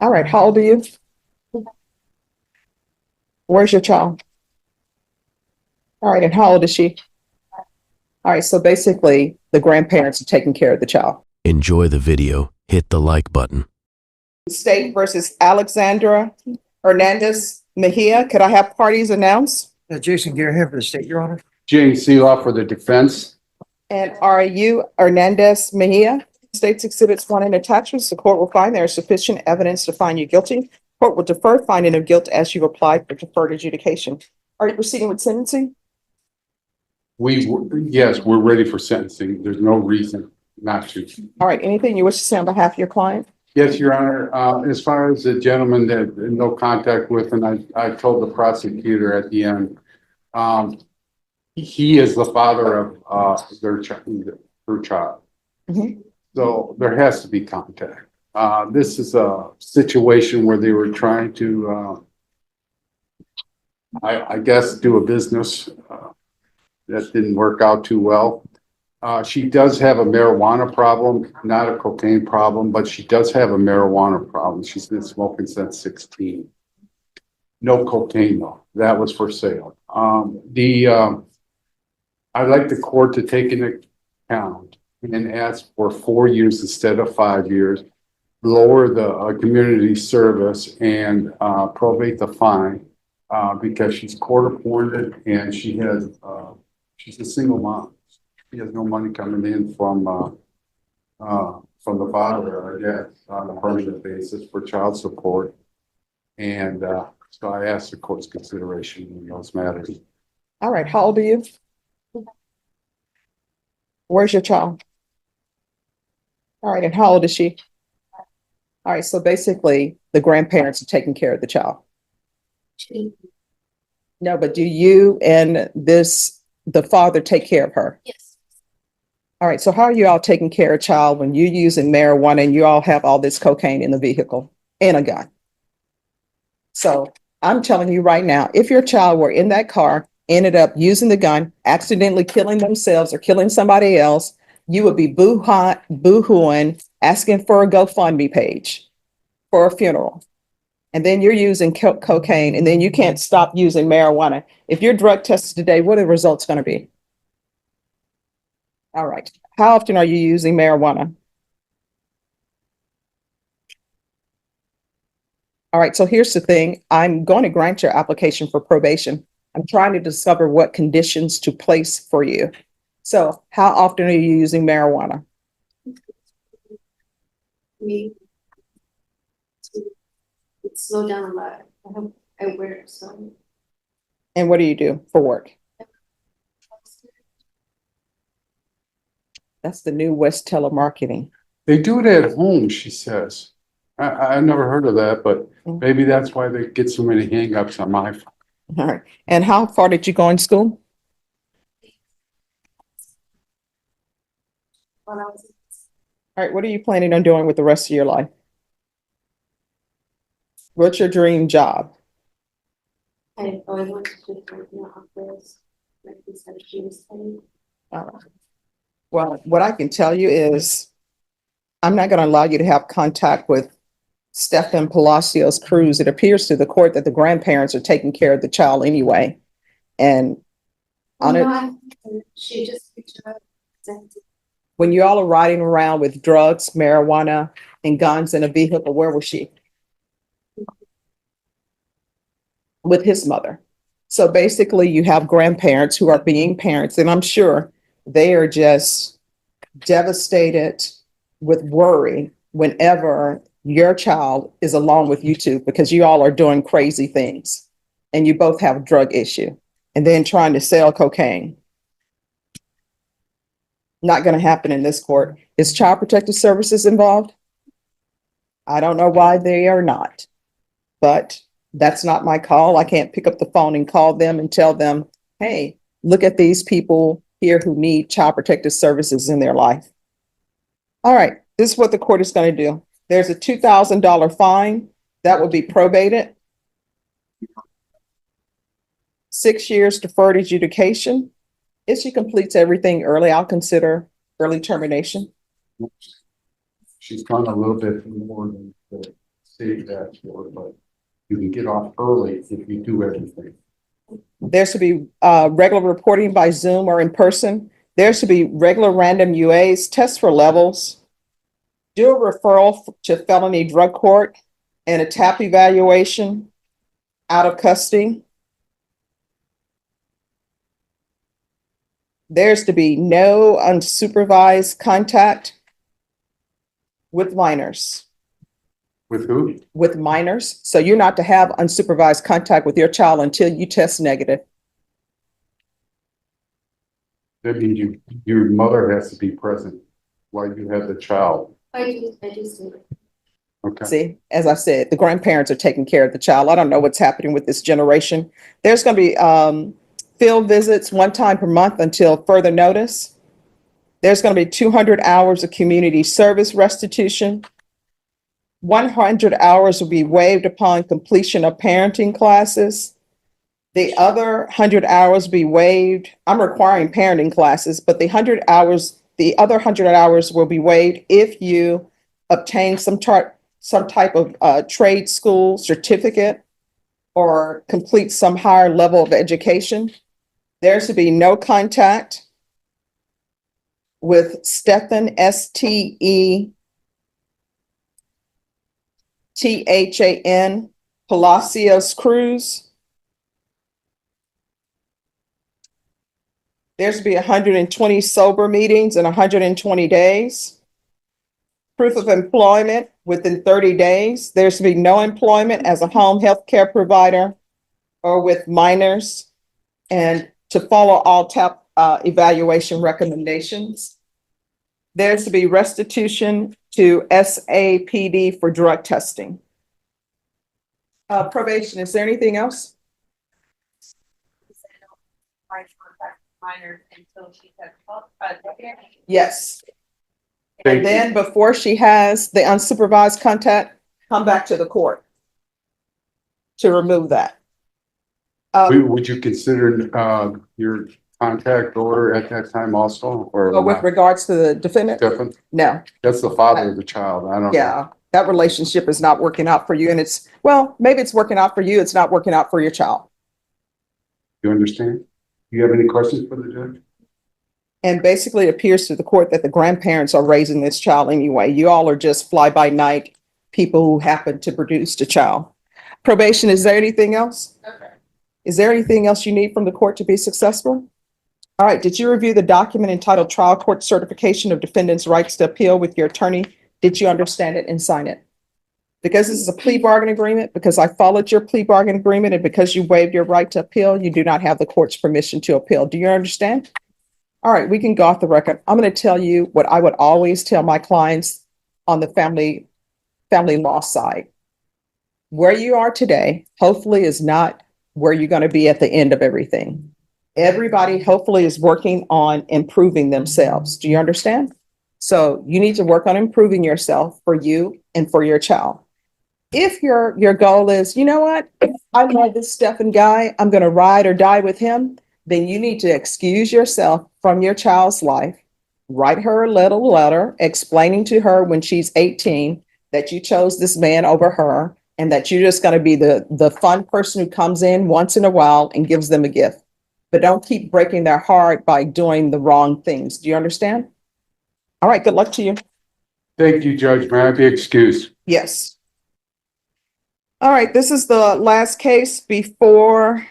All right, how old are you? Where's your child? All right, and how old is she? All right, so basically, the grandparents are taking care of the child. Enjoy the video, hit the like button. State versus Alexandra Hernandez Mejia. Could I have parties announced? Jason Gare here for the state, Your Honor. James Seeloff for the defense. And are you Hernandez Mejia? States exhibits 1 and attachments. The court will find there is sufficient evidence to find you guilty. Court will defer finding of guilt as you applied for deferred adjudication. Are you proceeding with sentencing? Yes, we're ready for sentencing. There's no reason not to. All right, anything you wish to say on behalf of your client? Yes, Your Honor. As far as the gentleman that no contact with, and I told the prosecutor at the end, he is the father of her child. Mhm. So there has to be contact. This is a situation where they were trying to, I guess, do a business that didn't work out too well. She does have a marijuana problem, not a cocaine problem, but she does have a marijuana problem. She's been smoking since 16. No cocaine though. That was for sale. I'd like the court to take into account and ask for 4 years instead of 5 years, lower the community service and probate the fine because she's court appointed and she has she's a single mom. She has no money coming in from the father, I guess, on a permanent basis for child support. And so I asked the court's consideration in those matters. All right, how old are you? Where's your child? All right, and how old is she? All right, so basically, the grandparents are taking care of the child. No, but do you and the father take care of her? Yes. All right, so how are you all taking care of a child when you're using marijuana and you all have all this cocaine in the vehicle and a gun? So I'm telling you right now, if your child were in that car, ended up using the gun, accidentally killing themselves or killing somebody else, you would be boo-hooing, asking for a GoFundMe page for a funeral. And then you're using cocaine, and then you can't stop using marijuana. If you're drug tested today, what are the results going to be? All right. How often are you using marijuana? All right. So here's the thing. I'm going to grant your application for probation. I'm trying to discover what conditions to place for you. So how often are you using marijuana? Me. It's slowed down a lot. I wear some. And what do you do for work? That's the new West telemarketing. They do it at home, she says. I've never heard of that, but maybe that's why they get so many hangups on my phone. All right. And how far did you go in school? When I was All right. What are you planning on doing with the rest of your life? What's your dream job? I always wanted to work in the office, like reception. All right. Well, what I can tell you is I'm not going to allow you to have contact with Stephen Palacio's crews. It appears to the court that the grandparents are taking care of the child anyway. And on it, She just reached out. when you all are riding around with drugs, marijuana, and guns in a vehicle, where was she? With his mother. So basically, you have grandparents who are being parents, and I'm sure they are just devastated with worry whenever your child is along with you two, because you all are doing crazy things and you both have a drug issue and then trying to sell cocaine. Not going to happen in this court. Is Child Protective Services involved? I don't know why they are not, but that's not my call. I can't pick up the phone and call them and tell them, hey, look at these people here who need Child Protective Services in their life. All right, this is what the court is going to do. There's a $2,000 fine that will be probated. 6 years deferred adjudication. If she completes everything early, I'll consider early termination. She's gone a little bit more than save that for, but you can get off early if you do everything. There should be regular reporting by Zoom or in person. There should be regular random UAs, tests for levels, do a referral to felony drug court and a TAP evaluation out of custody. There's to be no unsupervised contact with minors. With who? With minors. So you're not to have unsupervised contact with your child until you test negative. That means your mother has to be present while you have the child. I just do it. Okay. See, as I said, the grandparents are taking care of the child. I don't know what's happening with this generation. There's going to be field visits one time per month until further notice. There's going to be 200 hours of community service restitution. 100 hours will be waived upon completion of parenting classes. The other 100 hours be waived. I'm requiring parenting classes, but the other 100 hours will be waived if you obtain some type of trade school certificate or complete some higher level of education. There's to be no contact with Stephan, STEPHAN, Palacios Cruz. There's to be 120 sober meetings in 120 days. Proof of employment within 30 days. There's to be no employment as a home health care provider or with minors, and to follow all TAP evaluation recommendations. There's to be restitution to SAPD for drug testing. Probation, is there anything else? Minor until she has Yes. Thank And you. then before she has the unsupervised contact, come back to the court to remove that. Would you consider your contact order at that time also, or But with regards to the defendant, Stephan? no, That's the father of the child. I don't know. yeah, that relationship is not working out for you. And it's, well, maybe it's working out for you. It's not working out for your child. You understand? Do you have any questions for the judge? And basically it appears to the court that the grandparents are raising this child anyway. You all are just fly by night people who happen to produce the child. Probation, is there anything else? Okay. Is there anything else you need from the court to be successful? All right, did you review the document entitled Trial Court Certification of Defendant's Rights to Appeal with your attorney? Did you understand it and sign it? Because this is a plea bargain agreement, because I followed your plea bargain agreement, and because you waived your right to appeal, you do not have the court's permission to appeal. Do you understand? All right, we can go off the record. I'm going to tell you what I would always tell my clients on the family law side. Where you are today, hopefully, is not where you're going to be at the end of everything. Everybody hopefully is working on improving themselves. Do you understand? So you need to work on improving yourself for you and for your child. If your goal is, you know what, I love this Stephan guy, I'm going to ride or die with him, then you need to excuse yourself from your child's life. Write her a little letter explaining to her when she's 18 that you chose this man over her, and that you're just going to be the fun person who comes in once in a while and gives them a gift. But don't keep breaking their heart by doing the wrong things. Do you understand? All right, good luck to you. Thank you, Judge. May I be excused? Yes. All right, this is the last case before